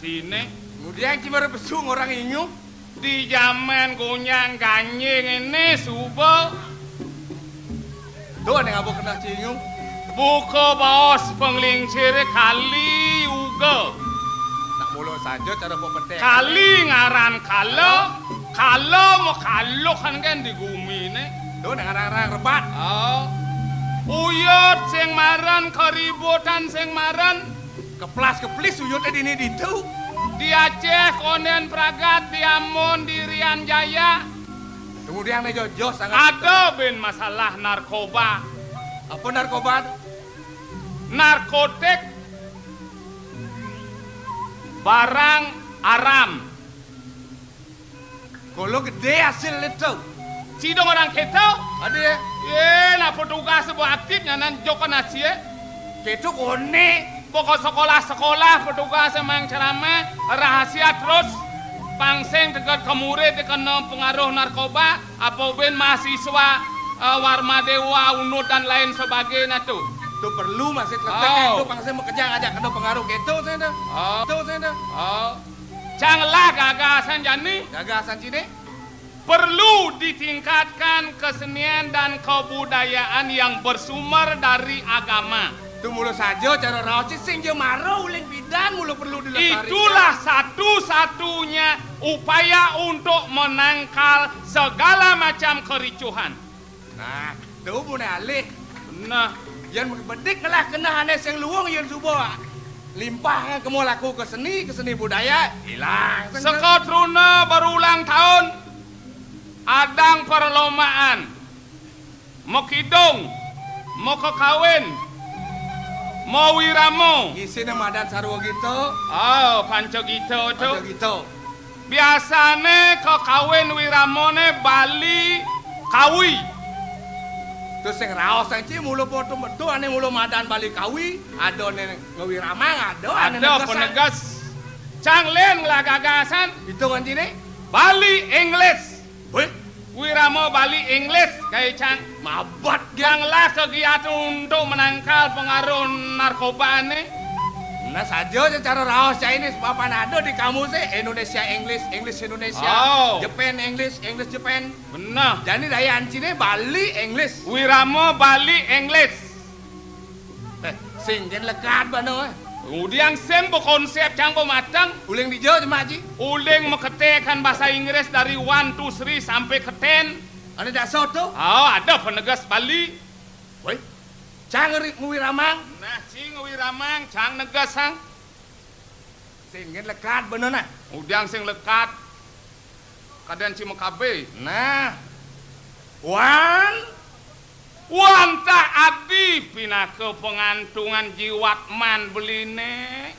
adine. Kemudian cimara besung orang inyu. Di zaman gonyang ganyeng ini subuh. Tuh yang abang kena cinyu. Buka baos penglingsir kali uga. Nak mulut saja cara pepetek. Kali ngaran kalau mau kalau kan di gumi ini. Tuh dengan orang rebat. Oh. Uyut sing maran keributan sing maran. Keplas-keplis uyutnya dini ditu. Di Aceh, Konden Pragat, di Ambon, di Rian Jaya. Kemudian nih Jojo sangat. Ada ben masalah narkoba. Apa narkoba? Narkotik. Barang aram. Kalau gede hasil itu. Sidong orang kita. Ada ya? Nah petugas sebuah aktif nyanan joko nasi ya. Itu kone. Pokok sekolah-sekolah petugas emang ceramah rahasia terus pangseng dekat ke murid kena pengaruh narkoba apa ben mahasiswa Warmadewa Unut dan lain sebagainya tuh. Itu perlu masih letak itu pangseng bekerja ngajak kena pengaruh gitu saya dah. Itu saya dah. Janganlah gagasan jani. Gagasan sini. Perlu ditingkatkan kesenian dan kebudayaan yang bersumber dari agama. Itu mulu saja cara rawat sing je marau uling bidan mulu perlu dilestarikan. Itulah satu-satunya upaya untuk menangkal segala macam kericuhan. Nah, itu boleh alih. Nah, yang bedik lah kena hanes yang luang yang subuh. Limpah kamu laku ke seni budaya hilang. Sekotruna berulang tahun adang perlombaan. Mau kidung, mau kekawin. Mau wiramo. Ngisi nama dan sarwa gitu. Oh, panco gitu tuh. Panco gitu. Biasane kekawin wiramone Bali kawi. Terus yang raos yang ci mulu foto betul ane mulu madan Bali kawi. Ada ane ngewiramang ada penegas. Canglen lah gagasan. Itu kan cini. Bali English. Weh. Wiramo Bali English kayak cang. Mabat Janganlah kegiatan untuk menangkal pengaruh narkoba ini. Nah saja secara raos Chinese papan ada di kamu sih Indonesia English Indonesia, Japan English Japan. Benar. Jadi daya ancine Bali English. Wiramo Bali English. Singkin lekat bano. Kemudian sem konsep cang pematang. Uling dijo cuma Haji. Uling mengetekan bahasa Inggris dari 1 to 3 sampai ke 10. Ada dak soto? Oh, ada penegas Bali. Woi. Cang nguwiramang. Nah, cing nguwiramang, cang negasang. Singin lekat bener nah. Udang sing lekat. Kadan cimo kabe. Nah. Wanta adi pina ke pengantungan jiwat man beline.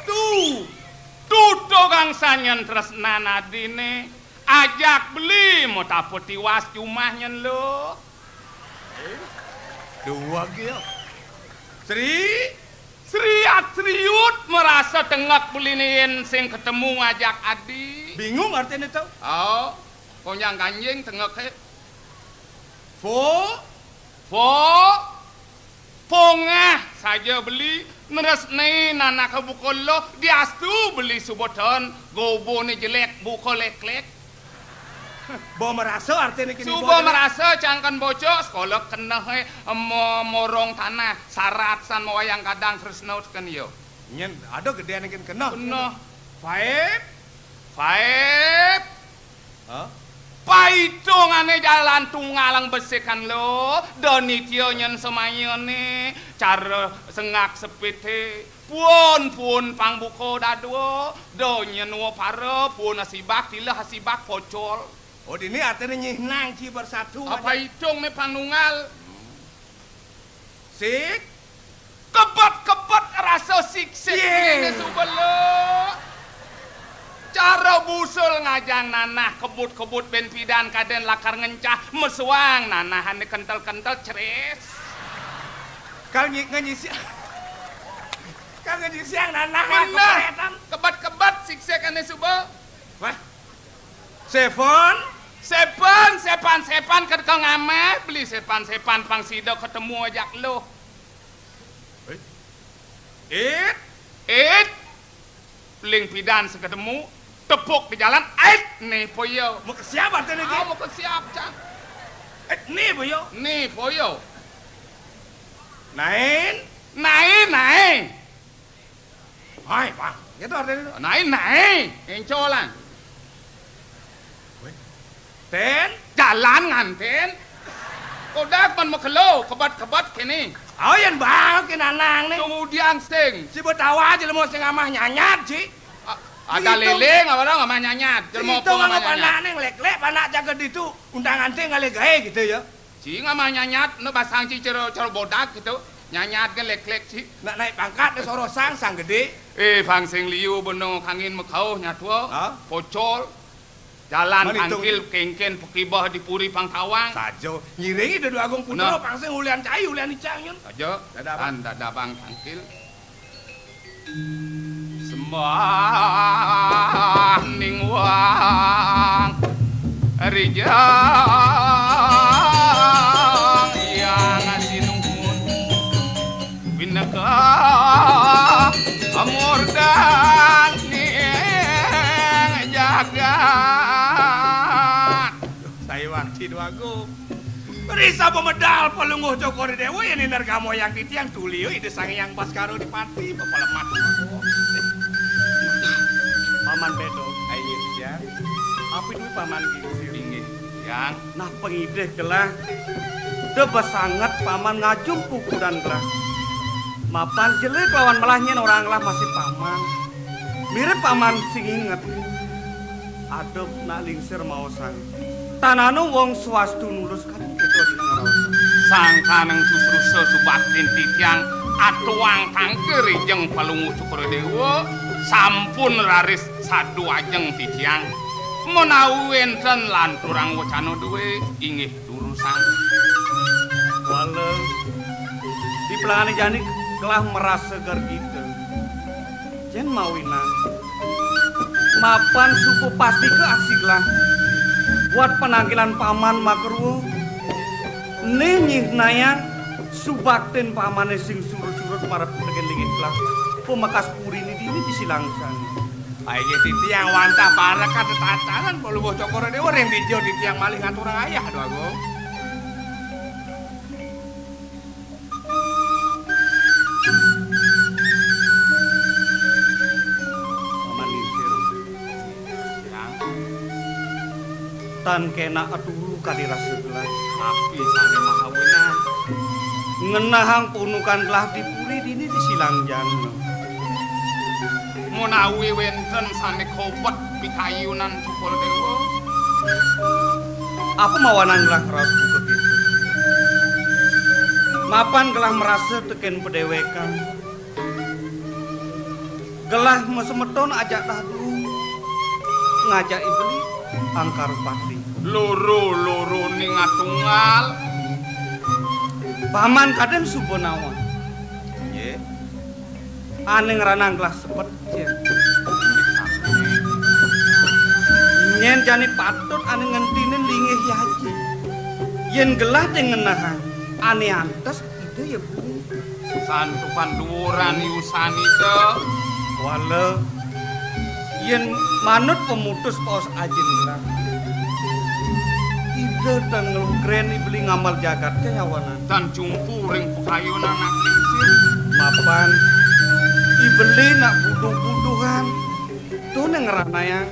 Tuh gangsanyan tresnan adine ajak beli mau taput tiwas cumahnya lo. Dua gil. Sri Atriut merasa tengak beliniin sing ketemu ngajak adi. Bingung artinya itu? Oh, konyang ganjing tengak he. Pongah saja beli neresne nana ke bukolo diastu beli suboton gobo ni jelek buko lek-lek. Bo merasa artinya kini Subo merasa cangkan bocok sekolah kena he morong tanah syarat san mau yang kadang terus naut kan yo. Nyen ada gedean yang kena. Kena. Five. Hah? Paitungane jalan tunggalang besikan lo donitio nyen semayone cara sengak sepite pun pangbuko dadwo do nyen wo pare pun hasibak tilah hasibak pocol. Oh ini artinya nyihnang ci bersatu. Apa hitung nih panunggal? Sik Kebet rasa siksik ini subelo. Cara busul ngajang nanah kebut ben pidan kaden lakar ngencah mesuang nanahan kental-kental ceres. Kal ngisi siang nanah bener kebat siksik ini subo. Wah. Sepan kedekang ngame beli sepan pang sido ketemu ajak lo. it ling pidan seketemu tepuk di jalan nih poyo Mau ke siapa tadi? mau ke siap cang Nih boyo. nih poyo Nain. Hai, Pak. Gitu artinya. naik encolan Ten. jalan nganten kodak man makelo kebat kini Oh yang bang kinanang nih. kemudian sing Si betawa aja mau sing amah nyanyat sih. ada Gitu. leleng apa dong nggak nyanyat jelmo Itu nggak nggak nyanyat panak nih lek panak jaga itu undangan teh nggak gawe gitu ya. si nggak nyanyat no basang si cero bodak gitu nyanyat kan lek si Nak naik pangkat di soro sang gede. bang sing liu benong kangin mekau nyatwa Hah? pocol jalan Manitung. kangkil kengken pekibah di puri pangkawang Sajo ngiringi dari agung putro Nah. pangsing ulian cayu ulian icang yun. aja Dada apa? dada bang kangkil sembah ning wang rijang yang asinuhun bineka amor dan ning jagat Saiwan Cidu Agung. Risa pemedal pelungguh Joko Dewa yang inar kamu yang titiang tulio ide sang yang pas karo di pati pepelemat. Paman bedo, ayo ya. Apa itu paman gingsir? inggih yang Nah pengideh gelah. Deba sangat paman ngajung kuku dan gelah. Mapan jelek lawan melahnya orang lah masih paman. Mirip paman sing inget. Adep nak lingsir mau sang. Tananu wong swastu nulus kan itu di ngarosa. sangkaneng susrusa subatin titiang atuang tangkeri jeung palungu Cukurdewa sampun raris sadu ajeng titiang menawi enten lanturang wacana duwe inggih durusan Wale di pelangane jani kelah merasa ger gitu. Jen mawina. Mapan suku pasti ke aksi gelah. Buat penanggilan paman makruh. Nenyih nayang subakten pamane sing surut-surut para pengen lingit gelah. Pemakas puri ini disilangsan. Ayo titi yang wantah para kata tatanan kalau bocok Cokoro Dewa yang dijo titi yang malih ngaturang ayah doa gue. Tan kena aturu kadira sebelah tapi sane mahawina ngenahang punukan gelah dipuri dini disilang jana menawi wenten sane kobet pikayunan Cukurdewa apa mawanan gelah raut buka gitu mapan gelah merasa teken pedewekan gelah mesemeton ajak dadu ngajak ibeli angkar pati loro ning atunggal paman kadang subonawa ye aneh ngeranang gelah sepet jen nyen jani patut aneh ngentinin lingih yaji yen gelah dengenahan aneh antes ide ya bu santupan duran yusani teh wale yen manut pemutus paus ajin gelah ide dan ngelukren ibeli ngamal jagatnya yawanan dan jungkuring pekayunan nak lingsir mapan ibeli nak buduh-buduhan tuh nengerana yang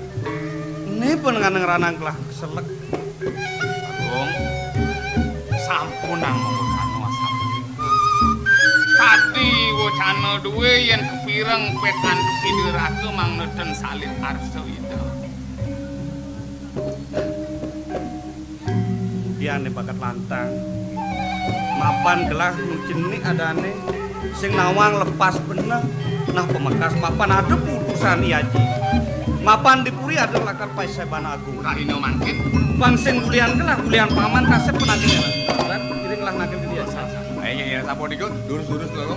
ini pun ngerana gelah keselek Agung sampunang mewacana asap tadi wacana duwe yen kepireng petan kidirake mang neden salit arsa ida diane bakat lantang mapan gelah jenik adane sing nawang lepas bener nah pemekas mapan ada putusan iaji mapan dipuri ada lakar Paiseban Agung rahina mangkin bang sing kulian gelah kulian paman kasep penagih kan kiring lah nagih dia ayo ya sapo dikut durus-durus lho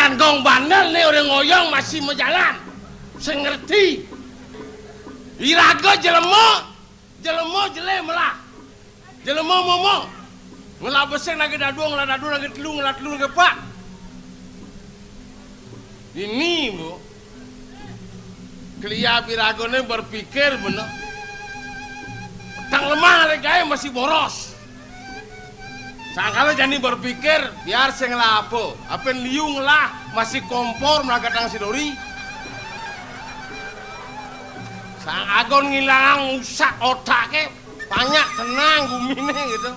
Jan gong bandel nih orang ngoyong masih mau jalan. Saya ngerti. Iraga jelemo melah. Jelemo momo. Ngelah beseng lagi dadu lagi telu lagi pak. Ini bu. Kelia biragone berpikir bener. Tang lemah gaya masih boros. Sangkala jani berpikir biar saya ngelapo. Apa liung lah masih kompor melakatang sidori. Sang agon ngilang usak otaknya banyak tenang gumine gitu.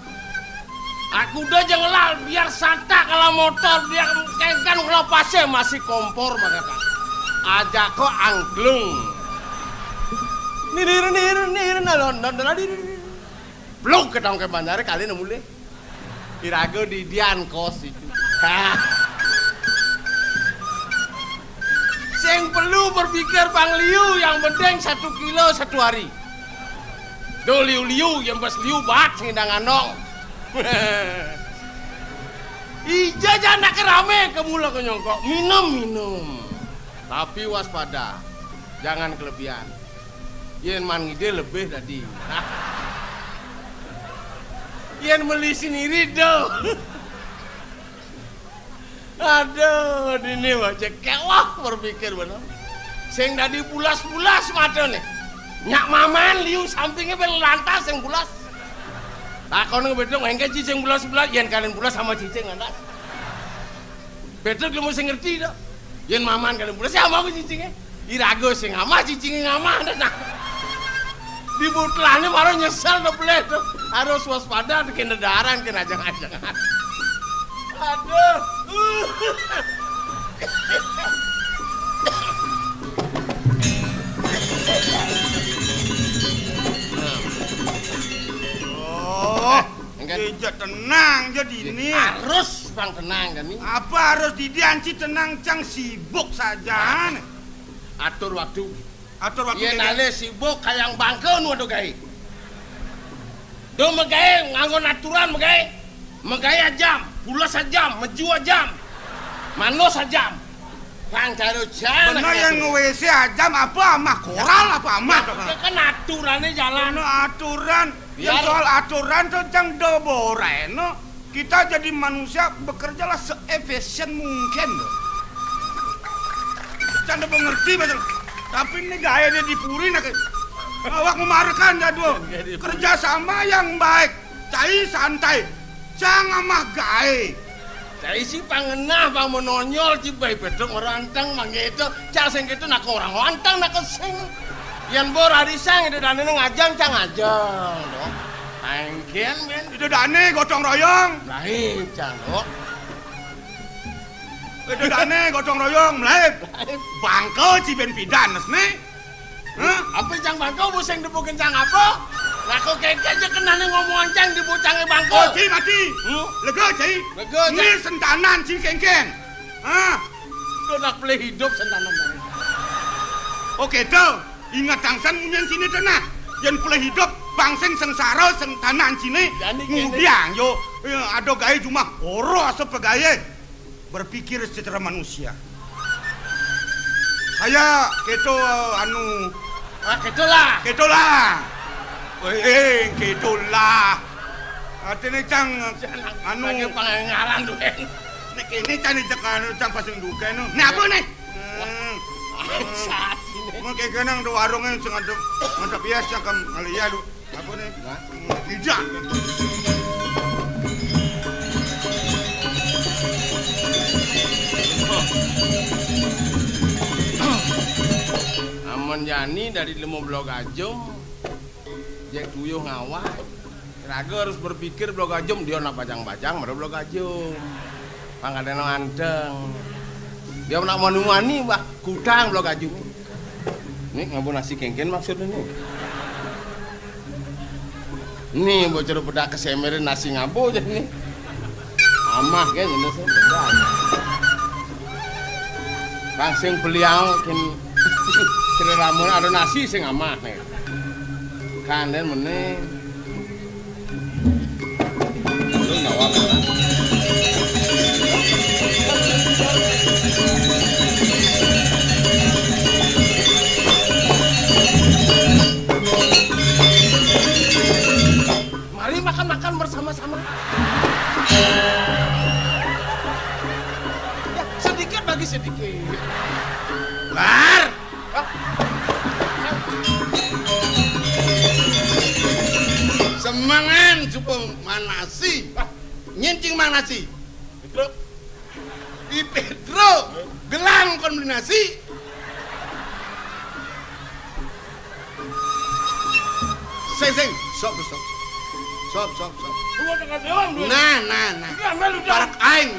Aku udah jangan lah biar santai kalau motor biar kengkan kalau pasnya masih kompor makanya. Ajak kok angklung. Nir belum ketang ke bandara kali nemu deh. Irago di Dian kos itu. Sing perlu berpikir Bang Liu yang penting 1 kilo 1 hari. Do liu yang bas liu bat ngindang anong. Ija jana kerame kemula kenyongkok minum. Tapi waspada, jangan kelebihan. Yen man ngide lebih tadi. Yen beli sendiri do. Aduh, ini wajah kewah berpikir bener. Sing tadi bulas-bulas mata nih. Nyak maman liu sampingnya berlantas yang bulas. Takon ngebedong engke cicing bulas-bulas yen kalian bulas sama cicing lantas. Betul kamu sing ngerti dah. Yen maman kalian bulas sama aku cicingnya. Irago sing amah cicingnya ngamah nah. Di butlane baru nyesel udah boleh tuh. Harus waspada kena daran kena jangan-jangan. Aduh. Oh, Ija tenang jadi ini. Harus bang tenang kan ini. Apa harus didianci tenang cang sibuk saja. Atur waktu. Iya Kayak nale sibuk kayang bangkeun waduh gawe. Do megawe nganggo aturan megawe. Megawe jam, bulas jam, menjua jam. Mano sajam. Bang karo jalan. Bener yang nge-WC jam apa amah koral apa amah. Ya kan aturannya jalan. Aturan. Yang soal aturan tuh cang doboreno. Kita jadi manusia bekerjalah se-efisien mungkin. Canda mengerti betul. Tapi ini gaya dia dipuri nak. Awak memarkan jadwal. Kerja sama yang baik. Cai santai. Jangan mah gaya. Cai si pangenah bang menonyol cibai bedok merantang mangge itu. Cang sing itu nak orang lantang nak sing. Yang bor hari sang itu dane ngajang cang ngajang. Dok. Angkian men. Itu dane gotong royong. Lain cang dok. Itu dane gotong royong mulai bangke ciben pidanes nih. Apa cang bangko buseng dibukin cang apa? Laku keke aja kenane ngomongan cang dibucange bangko. Oh ci mati. Lega ci. Lega ini sentanan ci kengken. Itu nak beli hidup sentanan cang. Oke tuh ingat tangsan munyan sini tenah. Yang boleh hidup bangseng sengsara sentanan cini ngudiang yo ada gaya cuma oro asap pegaya. Berpikir secara manusia. Saya keto anu ketolah. Ketolah. Artinya cang anu lagi pangaran dueng. Nek ini cang pasang duka anu. Nek apa nih? Saat ini. Mau kayak kenang do warungnya sing ngadep bias cang ngalia lu. Apa nih? Tidak. Aman Yani dari lemo blok ajum Jek tuyuh ngawai Raga harus berpikir blok ajum dia nak bajang-bajang baru blok ajum pangkadena anteng dia nak manu-mani bah kutang blok ajum ini ngabun nasi kengken maksudnya nih bocor pedak kesemerin nasi ngabu aja nih amah kan ini saya bedak langsung beliau kin ceritamu ada nasi sing amah nih kanden meneh lu nawa sedikit. Lar. Semangan coba manasi. Nyincing manasi. Pedro. Di Pedro. Gelang kon beli nasi. Sing. Sop. Nah. Parak aing.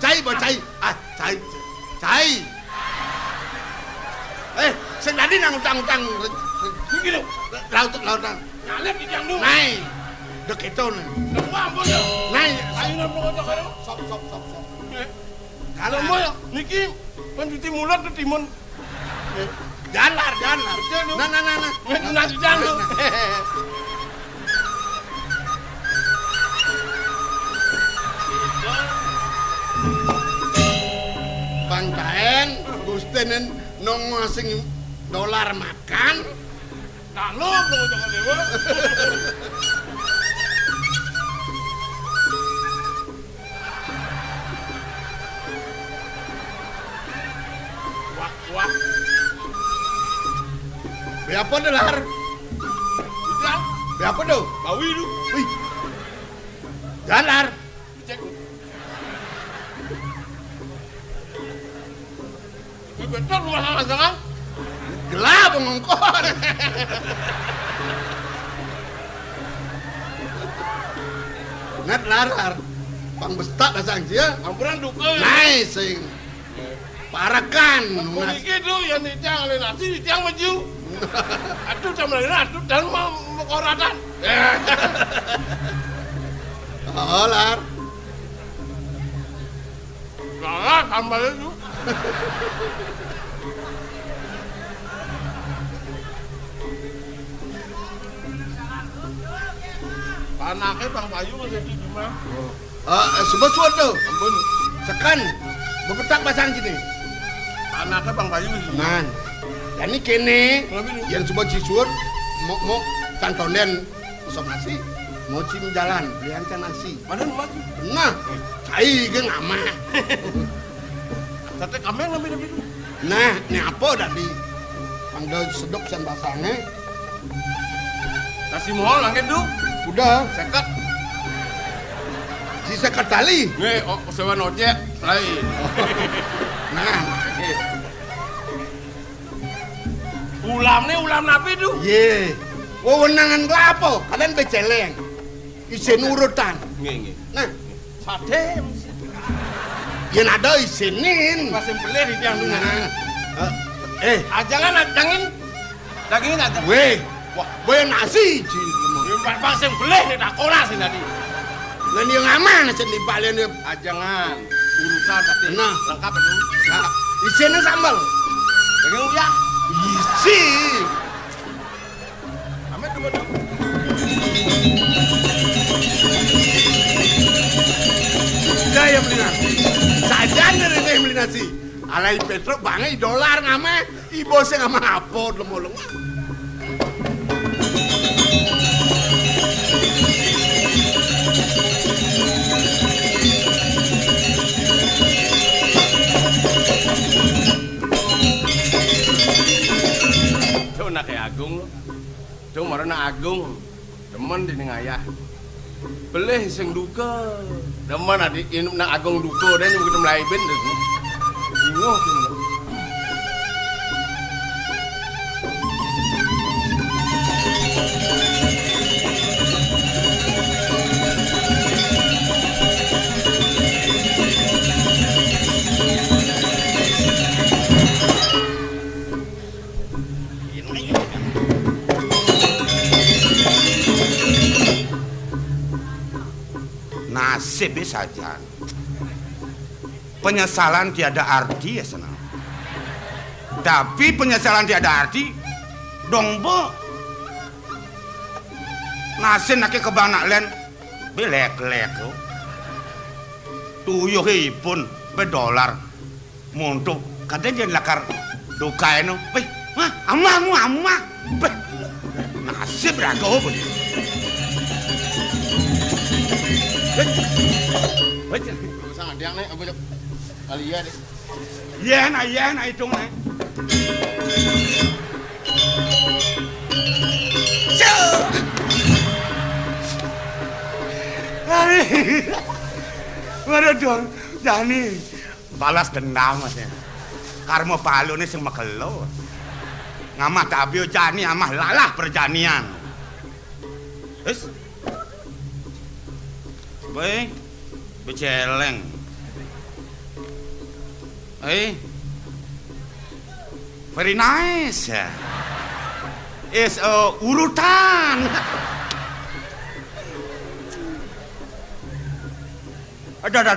Cai. Ah, cai. Sing tadi nang utang-utang. Iki lho, lautan. Nyalep iki yang lu. Nai. Dek itu nih. Ampun yo. Nai, ayo nang kota karo. Sop. Kalau mau niki pencuci mulut ketimun. Jalar. Nah. Nasi jangan. Bangkaen, Gustenen nong sing dolar makan. Kalau nong jangan dewa. Wah. Be apa dolar? Udah. Be apa do? Bawi lu. Wih. Jalar. Cek. Betul rumah sangat gelap ngongkon. Ngat larar pang bestak dasang dia ampuran duka nice sing parakan iki do yang ditiang oleh nasi ditiang maju aduh sama aduh dan mau koratan lar tambah itu anaknya Bang Bayu masih di mana? Sebut tuh. Ampun. Sekan. Bepetak pasang sini. Anaknya Bang Bayu di mana? Dan ini kene. Yang sebut sisur. Mau cantonen sop nasi. Mau cim jalan. Beliankan nasi. Mana maju? Nah. Cai ke ngama. Sate kambing lebih. Nah, ini apa tadi? Panggil sedok san basangnya. Nasi mohon langit tuh. Udah, sekat. Si sekat tali. Sewa ojek lain. Nah, ulam napi tuh. Ye. Wewenangan kelapa, kalian beceleng. Isin urutan. Nggih. Nah, sate. Yen ada isinin. Masih beler itu yang dulu. Ajangan. Dagingin aja. Weh nasi. Bang sing beleh nek tak kolas tadi. Lah yang aman sing dibalen ajangan. Urusan tadi. Nah, lengkap itu. Nah, isine sambal. Daging uyah. Isi. Ame dulu. Gaya beli nasi. Sajan dari beli nasi. Alai Petro bangai dolar ngame. Ibu sing ngama apa lemolong. Nak kayak Agung, cuma marana Agung, demen di ngayah, beleh sing duka, demen adik inum nak Agung duka dan begitu mulai bener, bingung tu. Nasib saja. Penyesalan tiada arti ya senang. Tapi penyesalan tiada arti dongbo. Nasib nak kebanak len belek-lek. Tuyuh pun berdolar. Montok kadang jadi lakar duka eno. Weh, amah. Nasib rago pun. Sangat diang nih, Kali ya deh. Yen hitung nih. Waduh dong, Jani balas dendam mas ya. Karma palu nih sing megelo. Ngamah tabio Jani amah lalah perjanian. Wis. Baik, beceleng. Very nice. Is urutan. Ada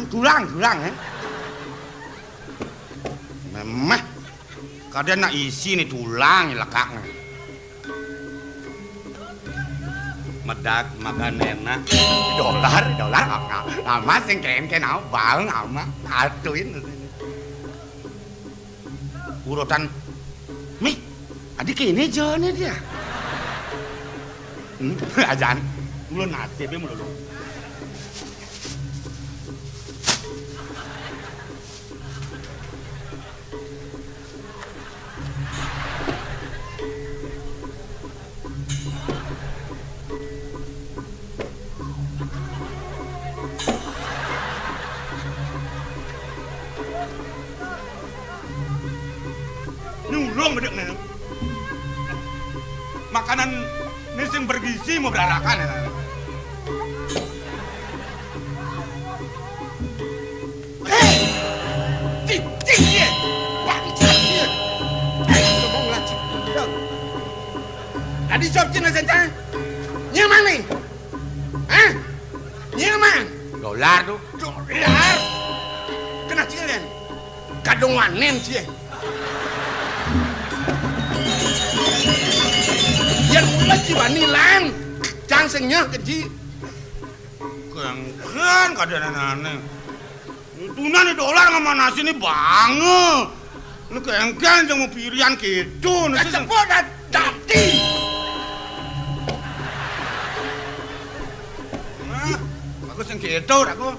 tulang ya. Memeh. Kadang nak isi nih tulang lekaknya. Medak makan enak. Dolar. Ama sing ken au bang ama atuin. Urutan Mi, adik ini jone dia. Ajan, mulu nasibnya mulu. Nulung bedek nih. Makanan ini sing bergizi mau berarakan ya. Cicing dia, bangsat dia. Ngomong lagi. Tadi job cina saja. Nyaman nih, nyaman. Dolar tuh. Dolar. Kena cilen. Kadung wanen sih. Yang mulai cibanilan, jang sengnya keji. Kengken kadang-kadang. Tunan nih dolar sama nasi nih banget. Lu kengken jangan mau pilihan gitu. Cepet dati. Nah, aku sing gitu, aku.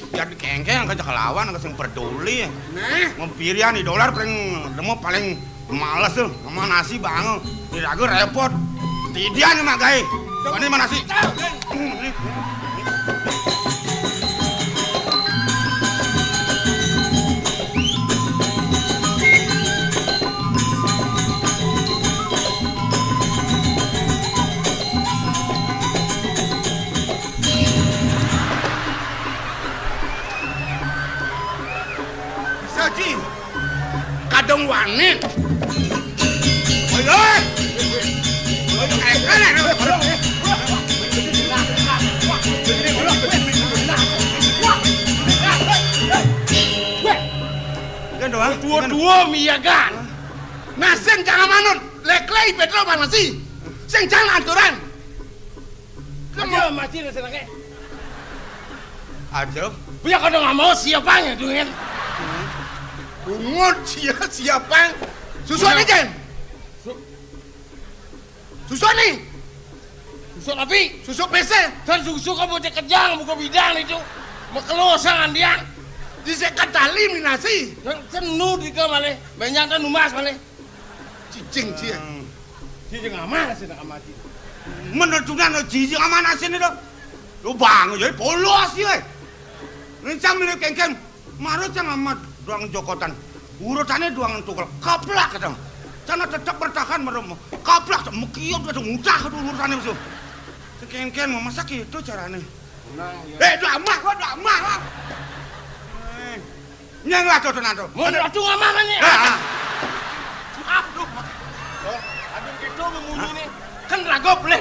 Biar kengken kerja kelawan, aku sing peduli. Nah, mau pilihan di dolar paling males tuh, sama nasi banget. Ini aku repot. Tidian nih mak gai. Ini mana nasi? Saji, kadang wanin. Dua-dua miyagan. Nah, sing jangan manut, leklei petro manasi. Sing jangan aturan. Kamu mati nih senangnya. Aja. Biar kau nggak mau siapanya dengan. Bungut siapa? Susun nih Jen. Susun nih. Susun api. Susun PC. Dan susu kamu cek kejang buka bidang itu. Mekelosangan dia. Disekat tali minasi. Senu di kamar banyak kan numas malah. Cicing cia. Cicing aman sih nak amati. Menentukan cicing aman asin itu. Lu bang jadi polos ya. Rencang milik kengkeng. Marut yang amat doang jokotan. Urutannya doang tukul kaplak kadang. Karena tetap bertahan merem. Kaplak mekiot ada mudah tuh urutannya musuh. Kengkeng mau masak itu caranya. Doa amah kok doa amah. Nyang lah tuh tenan tuh. Mau aduh ngamangannya. Aduh. Aduh gitu memunyi nih. Kan ragop leh.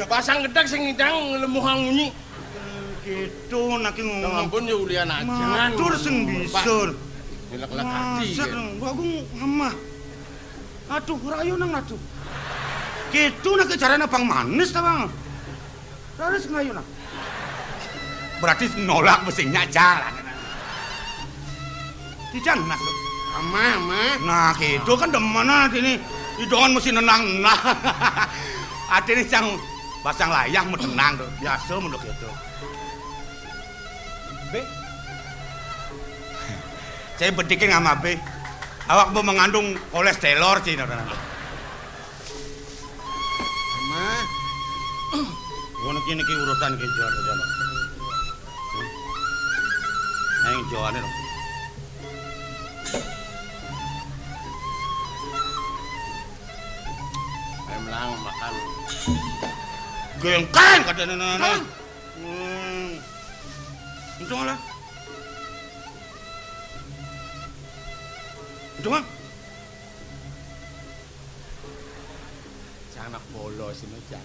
Pasang gedak sing ngidang lemuhang munyi. Gitu nak ngomong. Ampun ya ulian aja. Matur sing bisul. Lelak-lelak hati. Bagung amah. Aduh rayu nang atuh. Gitu nak caranya pang manis ta bang. Terus ngayu nak. Berarti nolak mesinnya jalan. Tidak masuk. Ama. Nah, gitu kan demana ini. Idongan mesti nenang. Nah. Hati ini cang pasang layang mau tenang tuh. Biasa menurut itu. Be. Saya bedikin sama be. Awak mau mengandung kolesterol sih nana. Mah. Ngono kini urutan ki jual saja. Yang jualnya loh. Melang makan. Gengkan kata nana. Untung lah. Untung lah. Anak polos ini cak.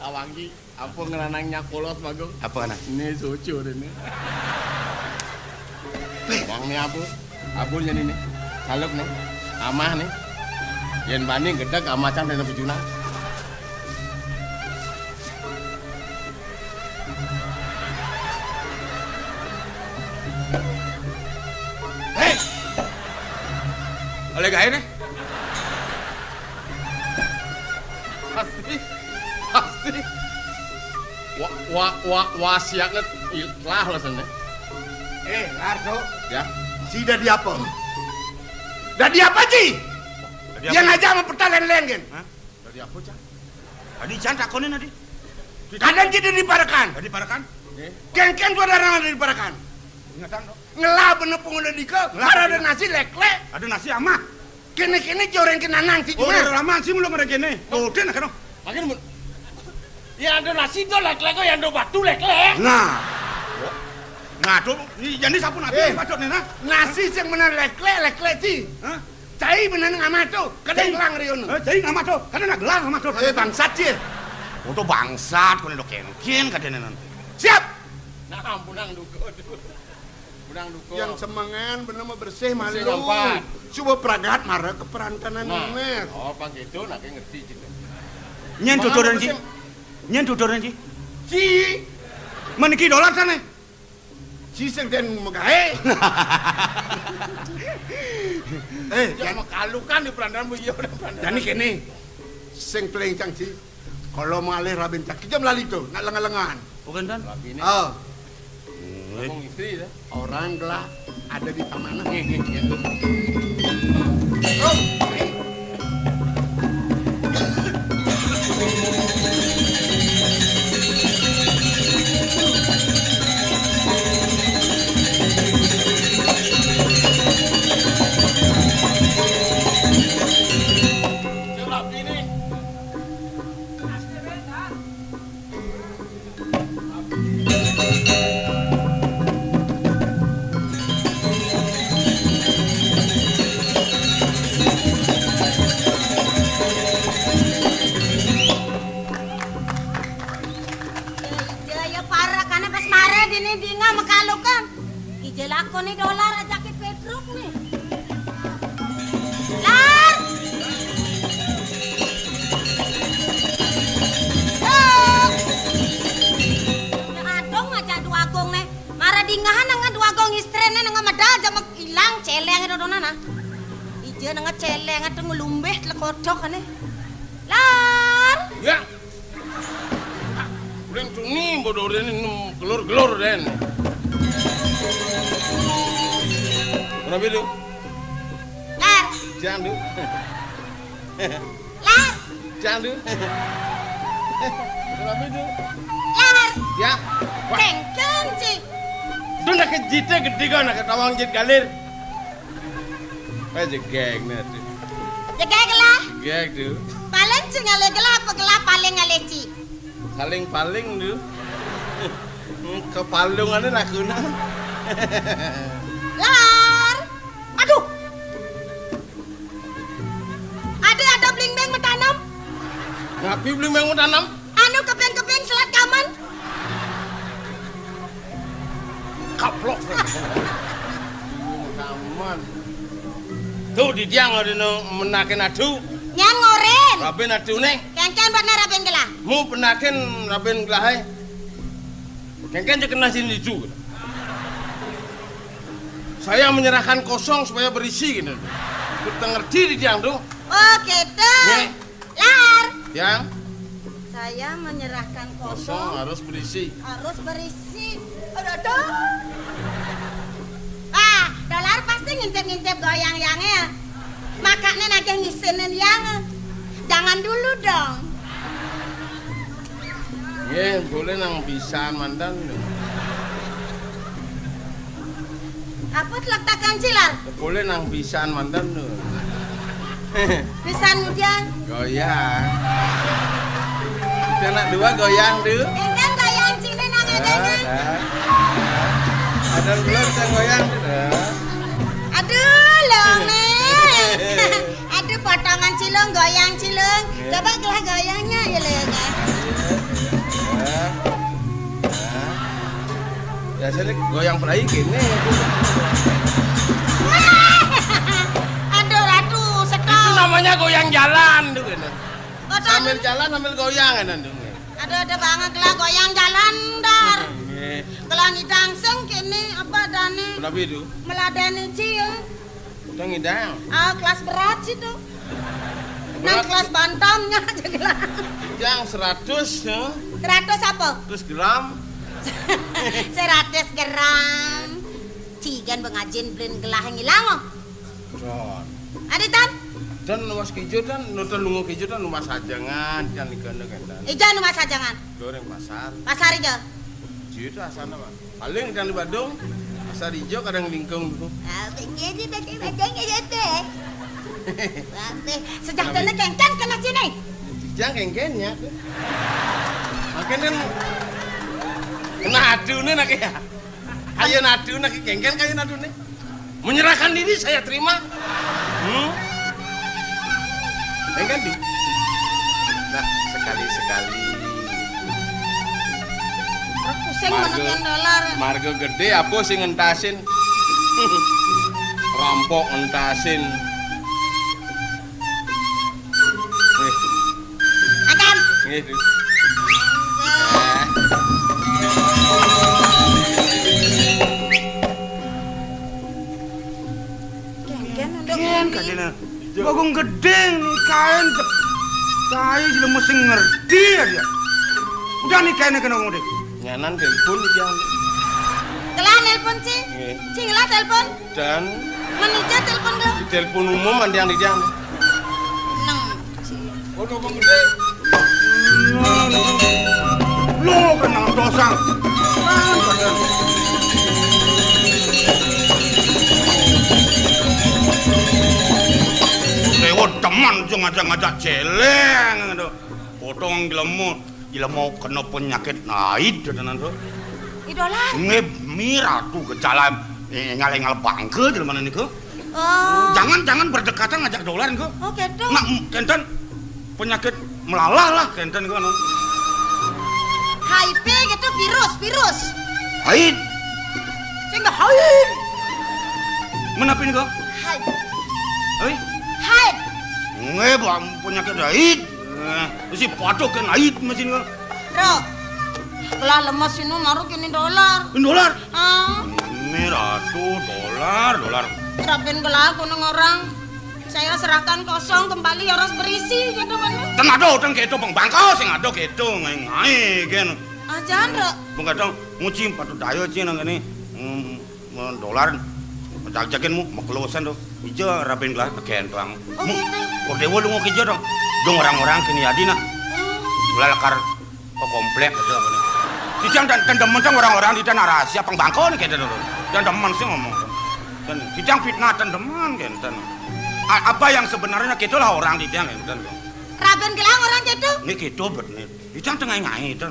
Awangi, apa ngeranangnya polos bagus? Apa anak? Ini sucu ini. Bang nih abu nih nih, saluk nih, amah nih. Yen banding gedek amacan dari bujuna. Hei, oleh gaya nih. Pasti. Wasiatnya ilah lah sana. Lardo. Ya. Si dah diapa? Dah diapa Ci? Yang aja sama pertalen-len kan? Dari apa cak? Tadi jangan takonin tadi. Kadang Ci diparakan. Tadi parakan. Ken-ken saudara diparakan. Ingatan dong. Ngelah bener pengguna dika. Ada nasi lek-lek. Ada nasi amah. Kene-kene joreng kenanang Ci Oh, cuma. udah lama sih belum ada gini. Tuh, dia nak dong. Makin ya ada nasi tuh lek-lek yang ada batu lek-lek. Nah, tuh, jadi sapu nanti patut nih, nah. Nasi yang bener lek-lek Ci. Hah? Cai bener ngamat tuh. Kadang gelang riono. Jadi ngamat tuh, karena nak gelang ngamat tuh. Bangsat Ci. Untuk bangsat, kau nih ken katanya nanti. Siap. Nah, bunang duko. Bunang duko. Yang semangan bener mau bersih malu. Bersih lompat. Coba peragat marah ke perantanan ini. Oh, pak gitu, nak ngerti gitu. Nyen tuturan Ci. Nyen tuturan Ci. Ci. Meniki dolar sana. Ci sing den megahe. Jangan makalukan di perantanan bu iya udah perantanan. Jadi kene sing pelencang Ci. Kalau malih rabin cak jam lali tuh, nak lengan-lengan. Bukan kan? Lagi ini. Oh, Ngomong istri ya. orang gelap ada di taman. Gitu. Oh, Lakoni dolar aja ke Petruk nih. Lar. Ya adong aja dua gong nih. Marah dingahan nang dua gong istrene nang medal aja mak ilang celeng itu donana. Ije nang celeng itu ngelumbeh lekodok ane. Lar. Ya. Udah cuni bodoh ini gelur-gelur den. Kenapa itu? Lar. Jangan dulu. Lar. Jangan dulu. Kenapa itu? Lar. Ya. Kengkeng sih. Itu nak kejitnya gede kan nak ketawang jit galir. Aja geng nanti. Jaga gelah. Geng tuh. Paling sih ngale gelah apa gelah paling ngale ci. Paling tuh. Kepalungannya lakuna. Lar. Aduh. Ada bling-bling mentanam. Ngapi beli mau tanam? Anu kepeng-kepeng selat kaman. Kaplok. Kaman. Tuh di tiang ada menakin adu. Nyan ngoren. Raben adu nih. Kengken buat naraben gelah. Mu penakin raben gelahai. Kengken kena sini juga. Saya menyerahkan kosong supaya berisi gitu. Kita ngerti di tiang tuh. Oh gitu. Nih. Lar. Tiang. Saya menyerahkan Kosong kosong harus berisi. harus berisi. Aduh. Ah, dolar pasti ngintip-ngintip goyang-yangnya. Makanya nagih ngisinin yang. Jangan dulu dong. Ye, boleh nang pisan mandan. Apa letakkan cilar? Boleh nang pisan mandan. Pisan hujan. Goyang. Anak dua goyang dulu. Kan goyang sini nang adanya. Ada dua bisa goyang dulu. Aduh, longe. Aduh, potongan cilung, goyang cilung. Coba gelah goyangnya ya longe. Biasanya goyang perai gini. Aduh, Itu setong. namanya goyang jalan tuh kan. Sambil Aduh, jalan sambil goyang kan tuh. ada banget gelah goyang jalan dar. Gelah ngidangseng kini apa dane Berapa itu? meladani ciu. Udah ngidang. Ah, kelas berat sih tuh. Nang kelas bantamnya aja gelah. Yang 100 ya. 100 apa? 100 gram. 100 gram. Cigan bengajin blin gelah ngilang. Ron. Aditan, Dan luas kijo dan nonton lungo kijo dan rumah sajangan kan diganda kan. ijan rumah sajangan. Goreng pasar. Pasar ijo. Jitu asana Pak. Paling kan di Bandung pasar hijau kadang lingkung tuh. Ah, begini bajang-bajang ya teh. Sejak dana kengken kena sini. Jangan kengkennya. Makin kan kena adune nak ya. Ayo nadu nak kengken kayu nadune. Menyerahkan diri saya terima. Kengken tuh. Nah, sekali-sekali. Pusing menekan dolar. Marga gede apa sing ngentasin? Rampok ngentasin. Akan. Gitu. Kengken untuk Ken kadina. Bagong gedeng nih kain. Saya jadi mesti ngerti aja. Udah nih kainnya kena ngomong deh. Nyanan telepon yang Kelah nelpon sih. Nggih. Cinglah telepon. dan Menija telepon ke. di telepon umum ada yang di jam. Neng. Oh, ngomong gede. Lo kena dosa. Kan kadang. Lewat teman tuh ngajak-ngajak celeng gitu. Potong ilmu kena penyakit naik dan tuh. Idola. Mira tuh ke jalan ngalengal bangke di mana nih ke? Oh. Jangan berdekatan ngajak dolar ke? Oh, gitu. Nak kenten penyakit melalah lah kenten ke non. HIV gitu virus. Haid, Sehingga haid. menapin ke? Haid. Hei, Haid. bang penyakit haid. Si patok kan haid mesin ke? Bro. Kelah lemas ini naruh kini dolar. Dolar. Ah. Mira tuh dolar. Rapin gelah kuning orang. Saya serahkan kosong kembali harus berisi gitu kan. Ten ada utang gitu bang bangkau sing ada gitu ngai kan. Ah, jangan, Bro. Bang kadang nguci patut dayo cina gini dolar. Jakin mu maklusan tuh. Ijo rapin gelah bagian tuang. Oh, gitu. Kok dewa lu mau kijo dong. Dong orang-orang kini adina. Mulai lekar ke komplek aja apa nih. Dijang dan demen kan orang-orang di tanah rahasia pengbangkon kayak dulu. Dan demen sih ngomong. Dan dijang fitnah dan demen kan. Apa yang sebenarnya gitulah orang di tiang kan. Raben gelang orang gitu. Ini gitu bener. Dijang tengah ngai itu.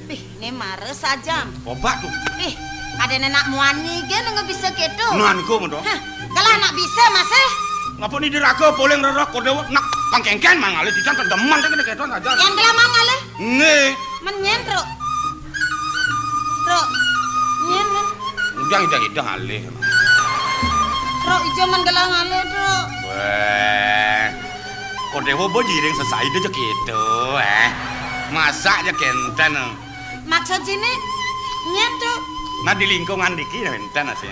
Ih, ini marah saja. Obat tuh. Ih, ada nenek muani gen nggak bisa gitu. Nah niku mendo. Hah, kalau anak bisa mas Ngapa nih diraga boleh ngerak kode nak pangkengken mangali dijang dan demen kan gitu aja. Yang gelang mangale. Nih. Menyen, Bro. Bro, nyen men. Udah ida alih. Bro, ijo men gelang ale, Bro. Wah, kok dewa bo jiring sesai itu gitu, Masa aja kenten. Maksud sini nyen tuh. Nah di lingkungan diki kenten asih.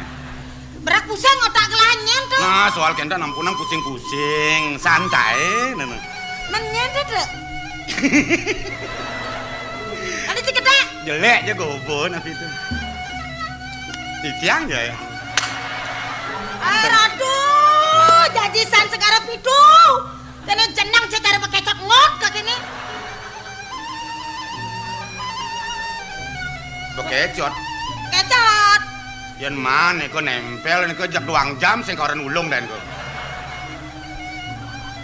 Berak pusing otak gelah nyen tuh. Nah soal kenten ampunan pusing-pusing, santai. Menyen tuh. si gede. Jelek aja gobo nanti itu. Titiang ya. Aduh, jajisan segara pidu. Kene jenang cara bekecot ngot ka kene. Bekecot. Kecot. Yen mana kok nempel niku jak 2 jam sing koren ulung dan kok.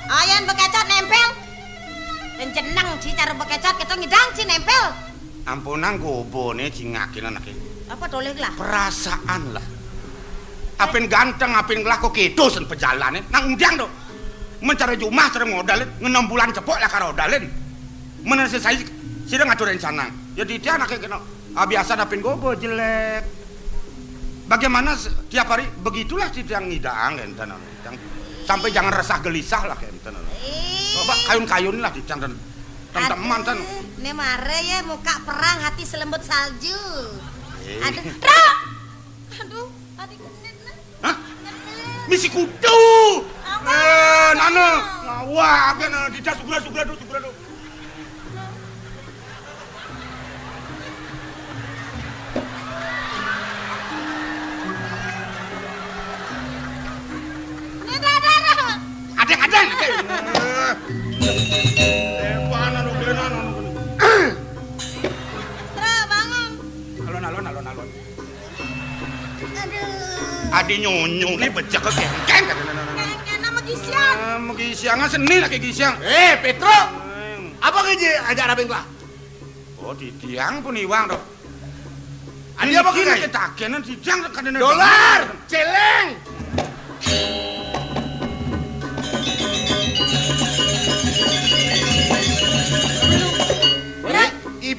Ayan bekecot nempel. Dan jenang cara bekecot kita ngidang si nempel. Ampunan gobo nih cingakin anak ini. Apa doleh lah? Perasaan lah. Apin ganteng, apin ngelak kok kedosen pejalan nang undiang do. Mencari rumah cara modalin, 6 bulan cepok lah karo modalin. Mana selesai sidang ngatur rencana. Ya dia anaknya kena. Biasa apin gobo jelek. Bagaimana tiap hari begitulah sidang ngidang enten. Sampai jangan resah gelisah lah enten. Coba kayun-kayun lah dicang dan teman tan. Ini mare ya muka perang hati selembut salju. Aduh, aduh, tadi genit nah. Hah? Misi kudu. Nana, wah, kan tidak sugra do. Adeng. Alon. Aduh. Adi nyonyo nih becek ke geng. Kena magisian. Magisiangan seni lah kayak gisiang. Petro. Apa kerja ajar abeng lah? Oh, di tiang pun iwang dong. Adi apa kerja? Kita kenan di tiang kan Dolar, celeng.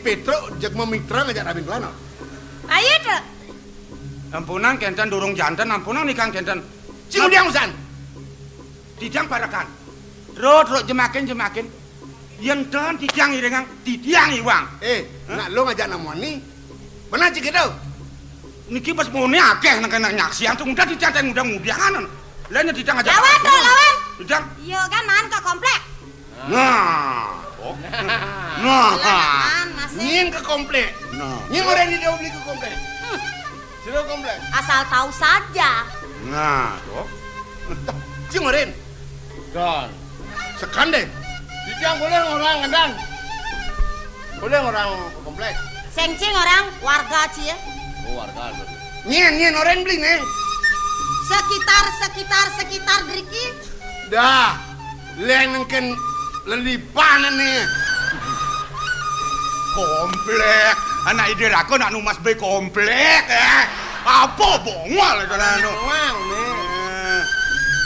Petro jak memitra ngajak abeng lah. Ayo deh. Ampunan kenten durung jantan, ampunan nikang kenten. Cing udiang usan. Ditiang barakan. Terus jemakin. Yang dan ditiang irengang, ditiang iwang. Nak lo ngajak namuan ni. Mana cik itu? Niki pas mau ni akeh nak kena nyaksian tu mudah ditiang mudiangan. Lainnya ditiang ngajak. Lawan. Ditiang. Iya kan man ke komplek. Nah. Nyin ke komplek. Nyin orang ini dia beli ke komplek. Sudah komplek. Asal tahu saja. Nah, toh. Cing orang. Don. Sekande. Ditiang boleh orang ngendang. Boleh orang komplek. Sengcing orang warga cie. Oh warga. Nyin orang beli nih. Sekitar driki. Dah. Lenengken lelipanan nih. Komplek. Anak ide aku nak numas be komplek Apa bongol itu lah no.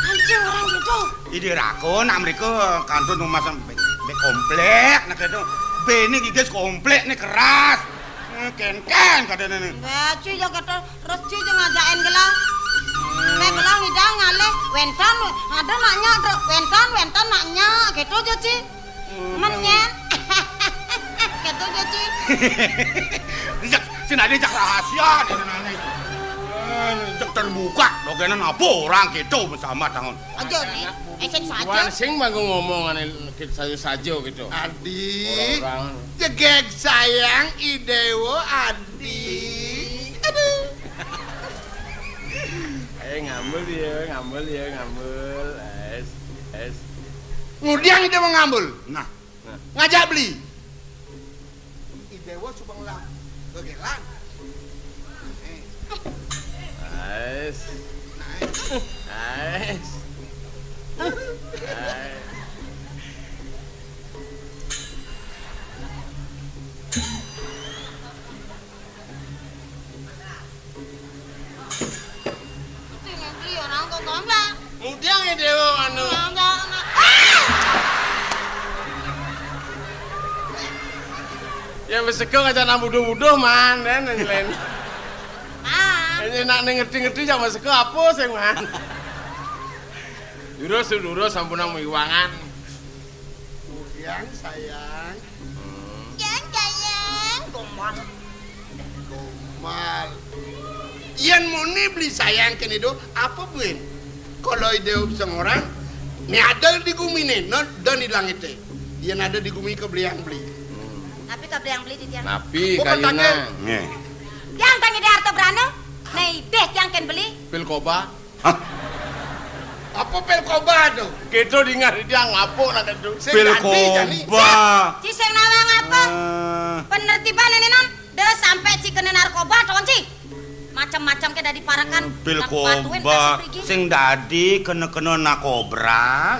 Anjing orang gitu. Ide aku nak mereka kantor numas be komplek nak itu. Be ni gigas komplek ni keras. Ken katanya ni. Enggak cuy yo kata terus cuy yo ngajakin gelang. Nek gelang ngidang ngaleh wentan ada naknya wentan naknya gitu aja cuy. Menyen. Gitu aja cuy. Sini cak rahasia dia nanya itu. Cak terbuka, dogenan apa orang gitu bersama tangan. Aja nih, esek saja. Wan sing manggo ngomong saja gitu. Adi, jegek sayang idewo Adi. Aduh. Ngambul ya. Es. Ngudiang ide mau ngambul. Nah, ngajak beli. Idewo subang lah. Gegelan. Nice. Beli orang kok komplek. Ngudiang idewo anu. Ya wis sego ngajak buduh-buduh man, lain. Ini nak ngerti-ngerti sama sego apa sing man. Durus sampunang miwangan. Yang sayang. Gomal. Iyan mau nih beli sayang kan itu apa buin? Kalau ide orang, ni ada di gumi nih, non dan di langit deh. Iyan ada di gumi kebelian beli. Napi kabeh yang beli di tiang. Napi Bukan kayuna. Nggih. Yang tanya di harta berana. Nih deh yang ken beli. Pil koba. Hah? Apa pil koba tuh? Gitu dengar dia ngapuk nak itu. Pil koba. Ci sing nawang apa? Eh, Penertiban ini non. Deh sampai ci kena narkoba ton ci. Macam-macam ke dari parakan. pil Nak patuin koba kasih pergi. sing dadi kena-kena nakobra.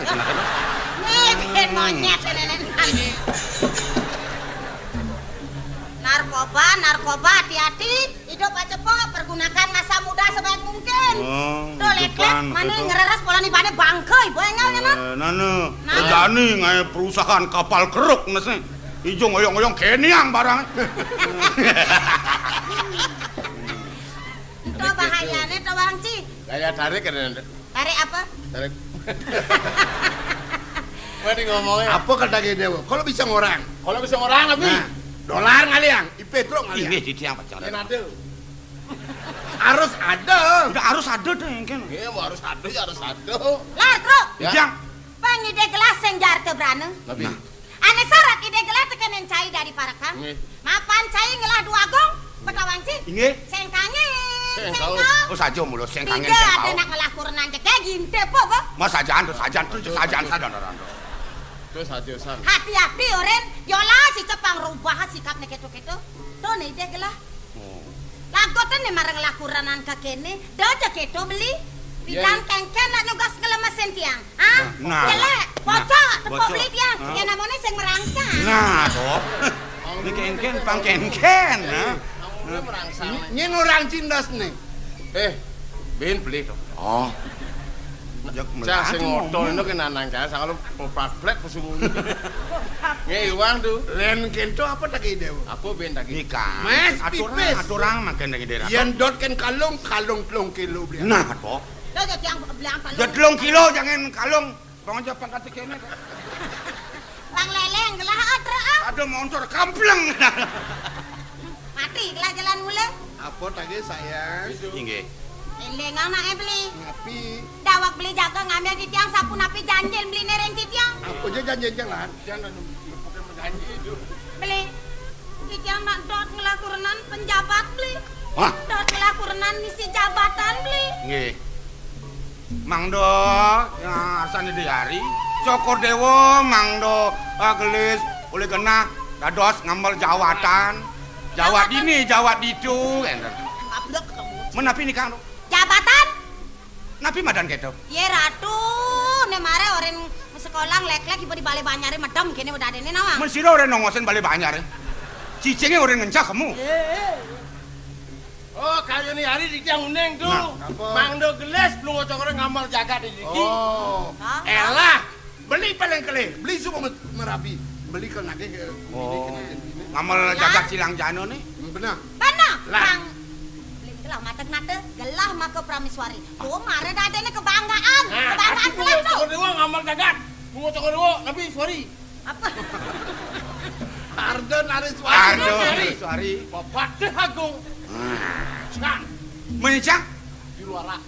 Nih bikin monyet ini. Narkoba, hati-hati. Hidup cepat, pergunakan masa muda sebaik mungkin. Oh, Tuh lek-lek, mana itu. ngereres pola nih pada bangkai, boengau ya non. Nana, jani ngai perusahaan kapal keruk nasi. Ijo ngoyong-ngoyong keniang barang. Itu bahayanya tuh bang Ci. Kayak tarik kan. Tarik apa? Tarik. Mari ngomongnya. Apa kata Dewa? Kalau bisa ngorang. Kalau bisa orang lebih. Nah, dolar ngaliang, Petro ngaliang. Ini di tiang pacar. Ini ada. Harus ada. Udah harus ada deh kan. Iya, harus ada ya harus ada. Lah, bro. Ya. Tiang. Bang ide gelas yang jarte berana. Lebih. Ane syarat ide gelas tekan yang cai dari parakan. Nggih. Mapan cai ngelah dua gong. Betawang Ci. Inge. Sengkange. Sengkau. Oh saja mulu sing kangen Tiga sing ada tau. nak ngelah kurenan kayak ginte po, Bo. Mas sajaan sadan. Terus hati-hati. Hati-hati oren, yola si cepang rubah sikapnya ketu-ketu. Tuh nih dia gelah. Lagotan nih marang lakuranan kakene, doja ketu beli. Bidang kengken lah nugas ngelemesen tiang. Hah? Nah. Jelek, bocok, tepo Bocok. beli tiang. Hah? Ya namanya sing merangsang. Nah, toh. Ini kengken pang kengken. Mulai merangsang. Nyen orang cindas nih. Bin beli tuh. Oh. Jak Cah sing ngoto itu kena nang cah sangat lu plek pesungun. Nggih uang tuh. Len kento apa tak Dewa? Aku bin tak nikah. Mas, pipis. Aturang makan dari daerah. Yang dot kan kalung 3 kilo beli. Nah, toh. Doja tiang belang palung. Ya 3 kilo jangan kalung. Bang aja pangkat kene. Bang leleng gelah adra ah. Ada motor kampleng. Mati gelah jalan mula. Apa tadi sayang? Inggih. Eleng anak beli. Ngapi? Dawak beli jaga ngambil di tiang sapu napi janjil beli nereng di tiang. Aku aja janji jalan. Jangan bukan menjanji itu. Beli. Di tiang nak dot ngelakurenan penjabat beli. Wah, Dot ngelakurenan misi jabatan beli. nggih. Mangdo ya asane diari. Cokor dewa mangdo gelis oleh kena dados ngambil jawatan. Jawat ini, jawat itu. Ablek ketemu. Menapi nikah lo. Jabatan? Napi madan keto. Ye ratu, ne mare orang sekolah lek-lek ibu di balai banyare medem kene udah ada ini nawang. Men sira ora nongosen bali banyar. Cicenge ora ngencak kamu. Oh, kayu nih hari di tiang uneng tuh. Nah, apa? Mangdo geles belum ngocok orang ngamal jaga di sini. Oh. Hah? Elah, beli paling kele. Beli semua merapi. Beli ke nage ke. Oh. Ngamal jagat silang jano nih. Benar. Mana? Lah. Bang. Beli gelah mata-mata, gelah maka prameswari. Tuh mare dah ada kebanggaan. Kebanggaan aku kelas tuh. ngocok dewa ngamal jagat. Ngocok dewa, tapi sorry. Apa? Pardon Aris Aduh, Sorry. sorry. Bapak deh aku. Cang, Menicak. di luar lah.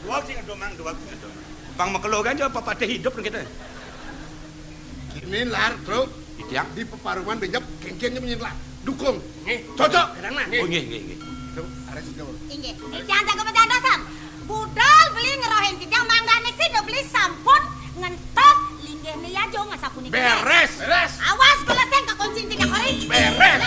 Dua sing domang dua. Bang makelo kan jo papa teh hidup kita. Ini lar, bro. Itiang. Di peparuman benjap kengkengnya menyerlah. Dukung. Nih, Cocok. Karena. Oh nggih nggih. Tuh, Aris jauh. Inggih. Tiang jago pencandasan. Budal beli ngerohin tiang manggane sih udah beli sampun ngentos linggih nih ya jo ngasapuni. Beres. beres. Awas kalau saya nggak kunci tidak kori. Beres.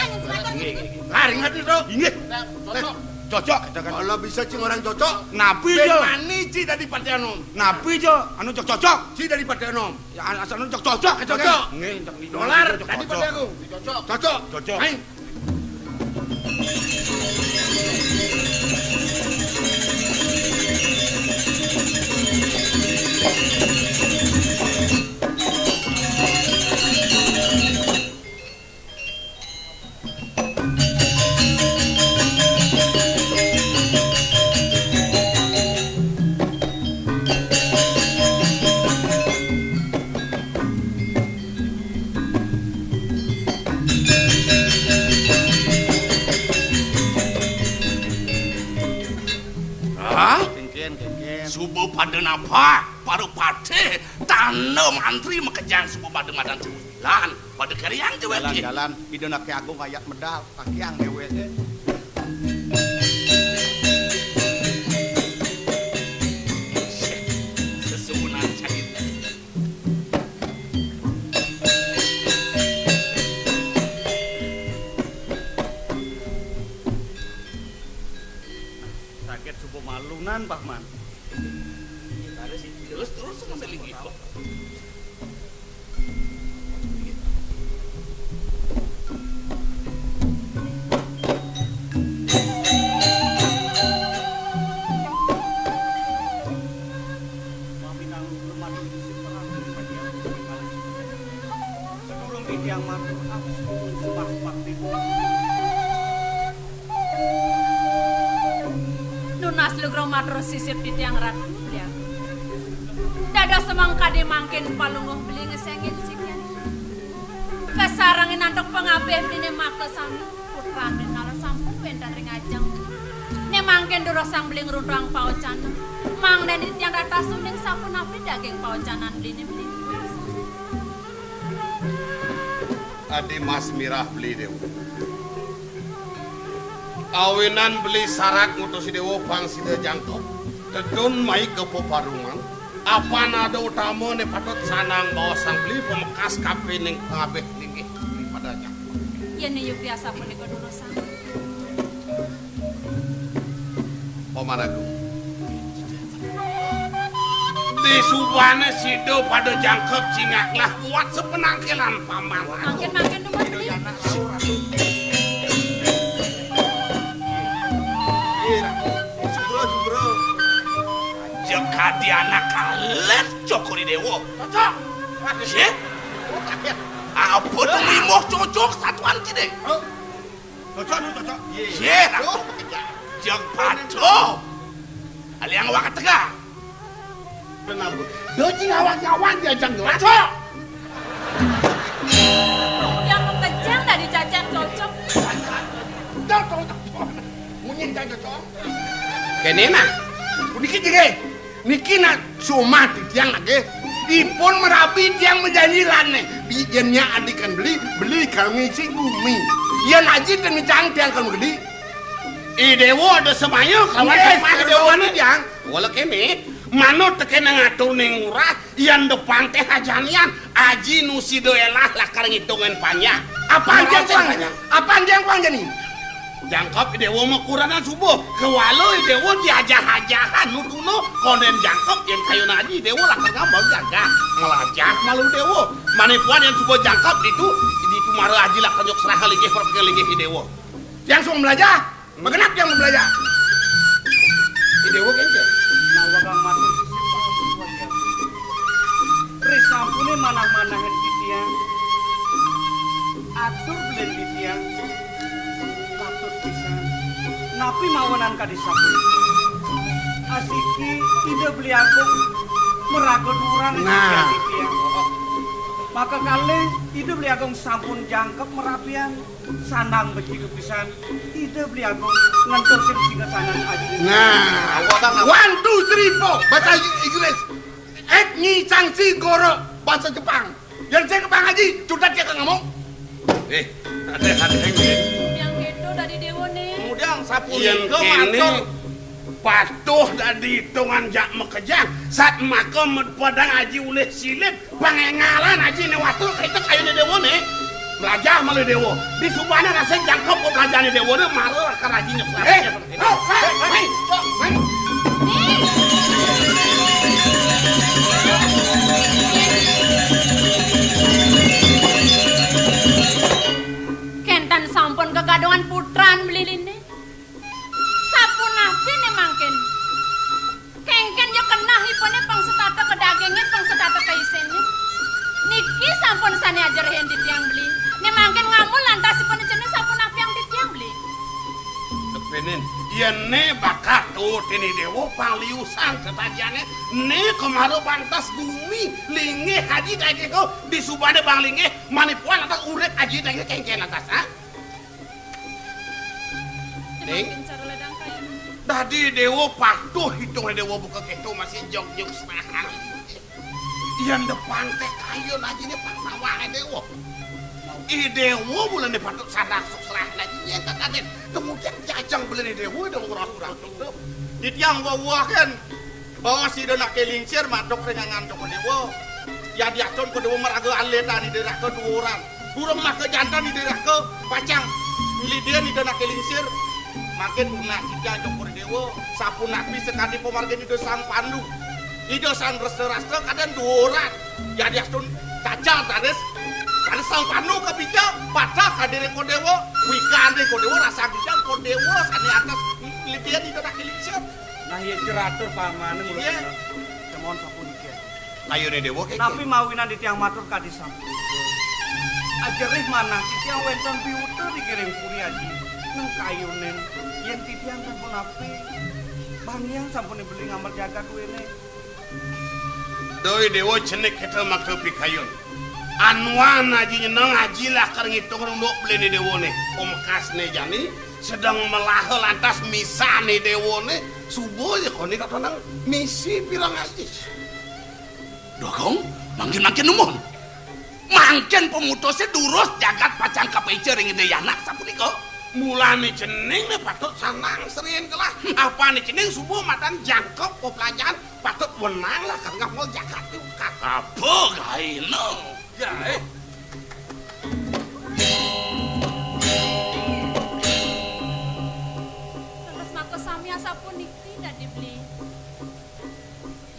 Lar, ingat nih, bro. Inggih. Nah, cocok. Cocok kita kan. Kalau bisa cing orang cocok. Napi Ben jo. mani ci dari Patianom. Napi jo anu cocok. Ci dari Patianom. Ya asal anu cocok kita kan. Cocok. Nggih, Dolar tadi pada aku. Cocok. Cocok. Cocok. Main. Hah? Kengken. Subuh pada napa? Paru pate. Sana mantri makejang subuh pada madan sembilan pada kariang cewek Jalan-jalan idona ke agung kayak medal kakiang ewe teh. Sesuunan cahit. Sakit subuh malunan Pahman. Terus ngambil gitu. Yang matur sumpah tibu. Nunas lugro matro sisip di tiang rat beliau. Dada semangka dimangkin palunguh beli ngesengin sikian. Kesarangin antok pengabeh beli makle sami putrang dan ngalah sampung wendan ring ajeng. Ne mangkin duro sang beli ngerudang paucan. Mang dan di tiang atas ning sampun api daging paucanan beli beli. Adi Mas Mirah beli dewo. Awinan beli sarak ngutusi dewo pang sida jangkau. Kedun mai ke peparungan. Apa nada utama ne patut sanang bawa sang beli pemekas kape ning pengabeh linggih beli pada jangkau. Iya ne yuk biasa pun iko dulu sang. Pamanaku. Di subane sido pada jangkep cingaklah buat sepenangkilan paman. Mangkin dulu beli. Subro. Jeka di anak kalet cokori dewo. Cocok. Sih? Apa tuh limoh cocok satuan kide? Cocok. Sih. Jeng pato. Aliang wakat tegak. Kenapa? Doji ngawang-ngawang dia jang gelas. Cocok. Yang mengejang dari cacat cocok. Cocok. Munyin jang cocok. Kenena. Niki jige. Niki na cuma di tiang lagi. Ipun merapi tiang menjanjilan nih. Bijennya adikan beli kalau ngisi bumi. Iyan aji dan ngecang tiang kalau gede. Dewo ada semuanya kawan sama dewo nih tiang. Walau kene. Manut teken ngatur ning murah yang depan teh hajanian aji nusi doelah lah kareng hitungan panjang. Apaan dia kuang jadi? Jangkap dewo mah kurangan subuh kewalau dewo diajah-ajahan nutuno konen jangkap yang kayu naji dewo lah ngambang gagah melajah malu dewo manipuan yang subuh jangkap itu marah aji lah kanyok serah ligih perpikir ligih dewo yang semua belajar mengenap yang belajar dewo kenceng Nawagang matur sisip buat ya. Risampune manah-manahan titiang. Atur belen titiang. Patut pisan. Napi mawanan kadisampun. Asiki ide beli agung meragot urang titiang. Maka kali ide beli agung sampun jangkep merapian. Sandang beci kepisan ide beli agung ngentur singa sangan aji. Nah, 1, 2, 3, 4 bahasa Inggris. Nyi Cangsi Goro bahasa Jepang. Yang saya ke Bang Haji, cutat dia ngomong. Ada Yang gitu dari dewo nih. kemudian sapulin ke mantor patuh dari hitungan jak mekejang saat maka padang aji ulih silip pangengalan aji ne watu itu kayu ne dewo ne belajar malu dewo di subana rasa jangkep belajar ne dewo ne malu karaji nyeplah Kentan sampun kegadongan putran belilin nih. Sapun napi nih mangken. Kengken yo kenah ipone pang setata kedagingin pang setata keisennya. Niki sampun sani ajar hen di tiang beli. Nih mangken ngamul lantas ipone jenis sapun napi yang di tiang beli. Depenen iya ne bakat tuh tini dewo pangliusan ketajiannya ne kemaru bantas bumi linge haji kaya kau di subane bang linge manipuan atas urek haji kaya kengken atas ha Ning tadi dewo patuh hitung dewo buka keto masih jog-jog setengah Yang depan teh kayun aja nih pangnawangan dewa. Dewa bulan di patut sadak susrah lagi yang katatin. Kemudian jajang beli dewa udah kurang-kurang tutup. Di tiang wawah kan. Bawa si dona kelingsir madok dengan ngandok dewa. Ya diacon ke dewa meraga aleta di daerah ke dua orang. Burung mah ke jantan di daerah ke pacang. Lidia di dona kelingsir. Makin punah jika jokor dewa. Sapu nabi sekali pemargin itu sang pandu. Ido sang resta-resta kadang dua orang. Ya diacon cacal taris. Karena sang panu kebijak, patah kadirin kodewo, wikande kodewo rasa gijang kodewo, sani atas lipian itu nak kilisir. Nah iya ceratur pamane mulut Iya. Kemohon sapun iki. Ayo nih dewo kayak Tapi mawinan di tiang matur kadi sampun. Ajerih manah di tiang wenton piuter dikirim puri aji. Nang kayunen, yen di tiang sampun api. Baniang sampun dibeli ngamal jaga kuene. Doi dewo jenek kita makto pikayun. Anwan aji nyeneng aji lah kareng itu untuk beli ni dewo nih. Omkas nih jani sedang melah lantas misa nih dewo nih. Subuh aja kau nih kata nang misi bilang aja. Dokong, makin numun. Makin pemutusnya durus jagat pacang kapece ring ide yana sapuriko. Mulane cening nih patut sanang serien kelah. Apa nih cening subuh matan jangkep pelajaran patut wenang lah karena mau jagat itu kata apa gaino. Ya Terus maka sami asapun tidak dibeli.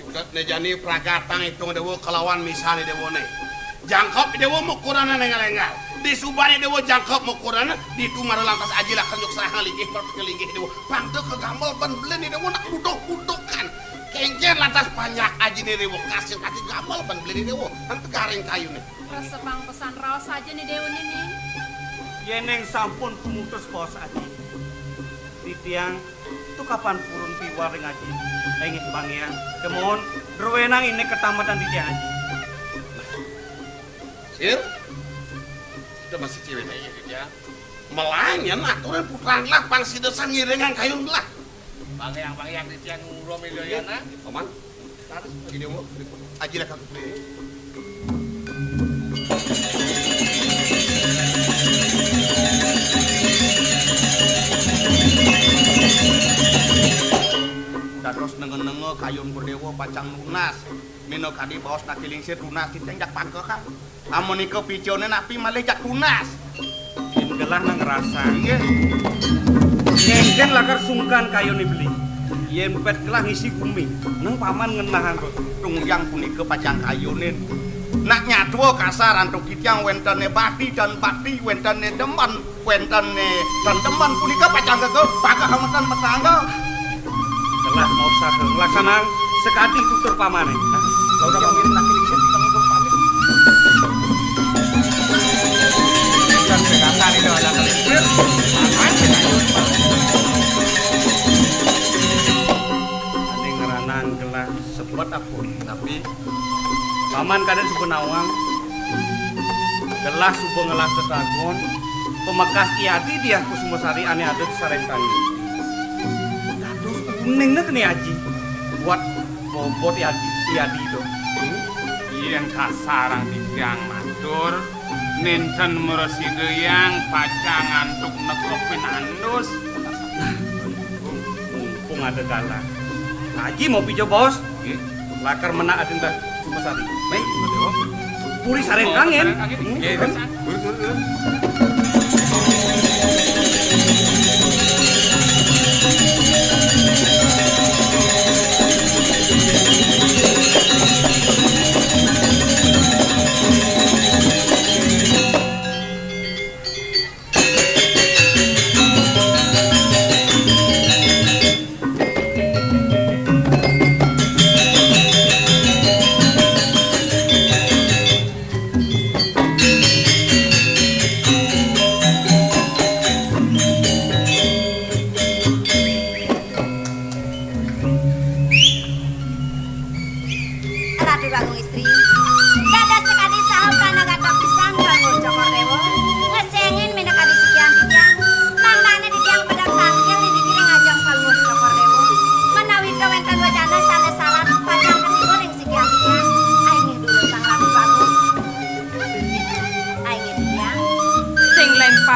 Ikat nejani pragatang itu dewo kelawan misalnya dewo nih. Jangkep dewo mukurana nengal-nengal. Di subane dewo jangkep mukurana di tumar lantas aji lah kenyuk serang linggih berkelingih dewo. Pangke kegamel ban beli nih dewo nak budok-budokan. Kengken lantas banyak aji nih dewo kasih kaki gamel ban beli nih dewo. Kan tegaring kayu nih. Terus sepang pesan raos saja nih Dewa ini. Yeneng sampun pemutus bos aji. Di tiang itu kapan purun piwar ring aji. Engit bang ya. Kemohon ruwenang ini ketamatan di tiang aji. Sir, sudah masih cewek aja gitu ya. Melanyan aturan putrang lah pangsi desan ngiringan kayun belah. Bang yang di tiang ngurau miliana. Oman, harus bagi dewo. Aji lah kaku beli. Dados nenge-nenge kayun berdewo pacang lunas. Mino kadi baos nak kilingsir lunas kita jak pangkekan. Amun iko picione napi malih jak lunas. Yen gelah nang ngerasa. Iya. Ngengken lakar sungkan kayun beli. Yen pet gelah ngisi bumi. Nang paman ngenahan tuh. Tungyang punika pacang kayunin. Nak nyadwo kasar antuk kitiang wentene bakti dan bakti wentene deman wentene dan deman punika pacang keke pakai hametan metangga. Gelah mau saheng laksanang sekati tutur pamane. Nah, Kalau udah panggilin nak kilingsir kita ngumpul pamit. dan pegangan itu ada kelingsir. Ane ngeranang gelah sebut aku. Tapi paman kadang subuh nawang. Gelah subuh ngelah ketagon. Pemekas tiadi dia Kusumasari ane ada di Sarengtangi. Aduh, kuningnya kene aji. Buat bobot tiadi itu. Yang kasarang di tiang matur ninten meresi geyang pacang antuk nekopin andus. Mumpung ada galah. Haji mau pijo bos. Lakar menak ada dah Kusumasari. Baik, puri Sarengtangen.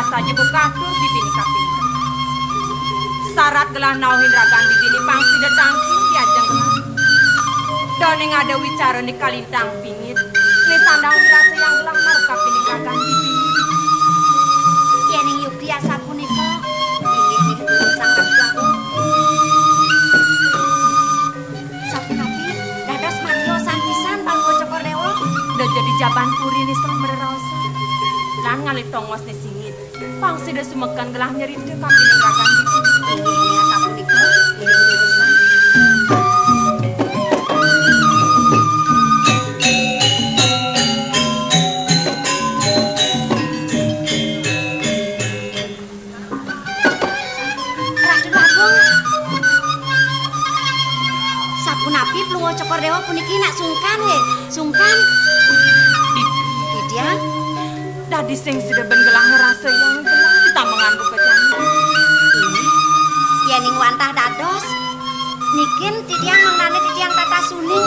gelas saja bukatur bibini kaping. Syarat gelah nauhin ragan bibini pangsi detangking diajeng gelah. Doning ada wicara di kalintang pingit. Ni sandang wirasa yang gelah marka pining ragan bibini. Yening yuk biasa punika. Inggih nih dulu sangkat lagu. Sapunapi dados madiosan pisan palungguh Cokor Dewa. Udah jadi jaban puri ni serem mererausa. Lan ngalit tongos ni singit. Pangsi dah sumekan gelah nyeri dia kapining ragan bibini. Inggih nih sapunika. Yening jurusan. Sapunapi plungo Cokor Dewa puniki nak sungkan nggih. Sungkan. Didiang. Tadi sing sudah ben gelah ngerasa yang gelah kita mengandung kejadian. Ini yening wantah dados. Nikin Didiang mengnane Didiang tata suning.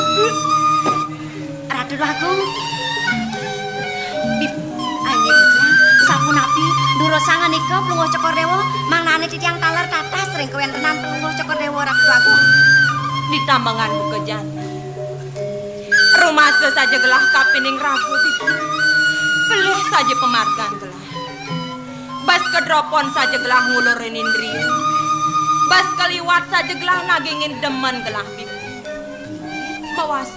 Ratu Agung. Bib ayo Didiang sapunapi durosangan nika plungo Cokor Dewa mangnane Didiang taler tata sering kewentenan plungo Cokor Dewa Ratu Agung. Ditambangan buka janji. Rumah saja gelah kapining ragu bibi. Pelih saja pemargan gelah. Bas kedropon saja gelah ngulurin indriya. Bas keliwat saja gelah nagingin demen gelah bibi. Mawas.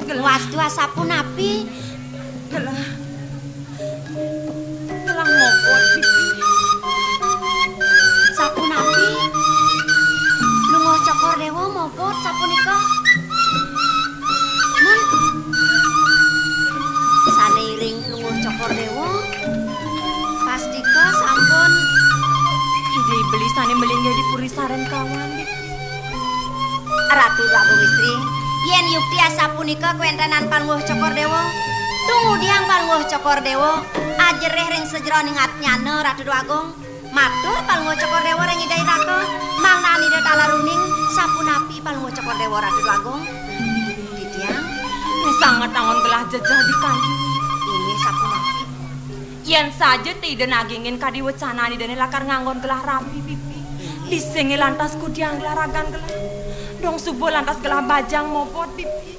Gelas dua sapunapi. Gelah. Gelah ngobot bibi. Sapunapi lungo Cokor Dewa mobot sapunika. Mun saneiring lungo Cokor Dewa pastika sampun Ide beli sani melinggih di puri saren kawan. Ratu Agung istri yen yukti sapunika kuwentenan palungguh Cokor Dewa tunggu diang palungguh Cokor Dewa ajereh ring sejroning atnyane Ratu Agung. Matur palungguh Cokor Dewa ring idai raka mangnani detalaruning sapunapi palungguh Cokor Dewa Ratu Agung. Didiang Ini sangat tangon gelah jejah di kayu. ini sapunapi. Yen saja tidak nagingin kadi wecanani dan lakar nganggon gelah rapi pipi. Disengi lantas kudiang gelah ragan gelah. Dong subuh lantas gelah bajang mopot pipi.